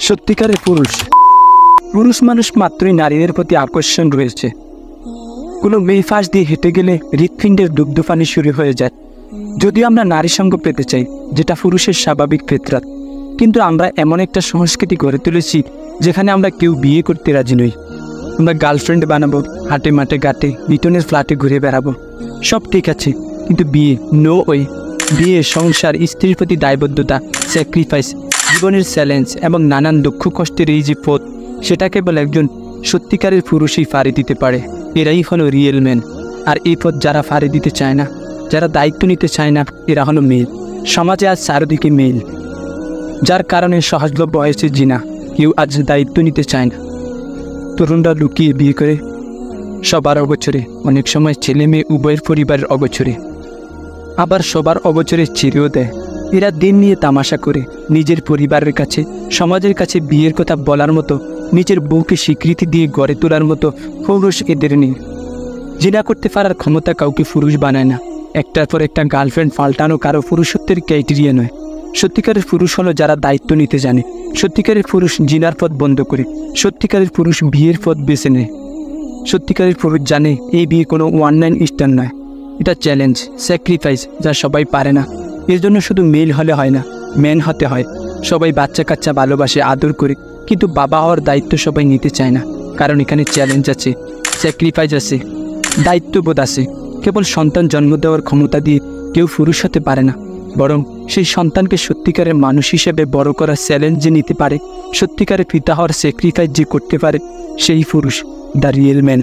সত্যিকারের পুরুষ পুরুষ মানুষ মাত্রই নারীদের প্রতি আকর্ষণ রয়েছে। কোনো মেয়ে ফাঁস দিয়ে হেঁটে গেলে হৃৎপিণ্ডের দুগ্ধপানি শুরু হয়ে যায়। যদিও আমরা নারী সঙ্গ পেতে চাই, যেটা পুরুষের স্বাভাবিক ফিতরাত, কিন্তু আমরা এমন একটা সংস্কৃতি গড়ে তুলেছি যেখানে আমরা কেউ বিয়ে করতে রাজি নই। আমরা গার্লফ্রেন্ড বানাবো, হাটে মাঠে ঘাটে লিটনের ফ্ল্যাটে ঘুরে বেড়াবো, সব ঠিক আছে, কিন্তু বিয়ে নো ওয়ে। বিয়ে, সংসার, স্ত্রীর প্রতি দায়বদ্ধতা, স্যাক্রিফাইস, জীবনের চ্যালেঞ্জ এবং নানান দুঃখ কষ্টের এই যে পথ, সেটা কেবল একজন সত্যিকারের পুরুষই ফাড়ি দিতে পারে। এরাই হলো রিয়েল ম্যান। আর এই পথ যারা ফাড়ি দিতে চায় না, যারা দায়িত্ব নিতে চায় না, এরা হলো মেল। সমাজে আজ চারদিকে মেল, যার কারণে সহজলভ্য হয়েছে জিনা। কেউ আজ দায়িত্ব নিতে চায় না। তরুণরা লুকিয়ে বিয়ে করে, সবার অগোচরে, অনেক সময় ছেলে মেয়ে উভয়ের পরিবারের অগোচরে, আবার সবার অগোচরে ছেড়েও দেয়। এরা দিন নিয়ে তামাশা করে নিজের পরিবারের কাছে, সমাজের কাছে বিয়ের কথা বলার মতো, নিজের বউকে স্বীকৃতি দিয়ে গড়ে তোলার মতো পুরুষ এদের নেই। জিনা করতে পারার ক্ষমতা কাউকে পুরুষ বানায় না। একটার পর একটা গার্লফ্রেন্ড পাল্টানো কারো পুরুষত্বের ক্রাইটেরিয়া নয়। সত্যিকারের পুরুষ হলো যারা দায়িত্ব নিতে জানে। সত্যিকারের পুরুষ জিনার পথ বন্ধ করে, সত্যিকারের পুরুষ বিয়ের পথ বেছে নেয়। সত্যিকারের পুরুষ জানে এই বিয়ে কোনো ওয়ান নাইট স্ট্যান্ড নয়, এটা চ্যালেঞ্জ, স্যাক্রিফাইস, যা সবাই পারে না। এর জন্য শুধু মেল হলে হয় না, ম্যান হতে হয়। সবাই বাচ্চা কাচ্চা ভালোবাসে, আদর করে, কিন্তু বাবা হওয়ার দায়িত্ব সবাই নিতে চায় না। কারণ এখানে চ্যালেঞ্জ আছে, স্যাক্রিফাইস আছে, দায়িত্ববোধ আছে। কেবল সন্তান জন্ম দেওয়ার ক্ষমতা দিয়ে কেউ পুরুষ হতে পারে না, বরং সেই সন্তানকে সত্যিকারের মানুষ হিসেবে বড় করার চ্যালেঞ্জ যে নিতে পারে, সত্যিকারের পিতা হওয়ার স্যাক্রিফাইস যে করতে পারে, সেই পুরুষ, দ্য রিয়েল ম্যান।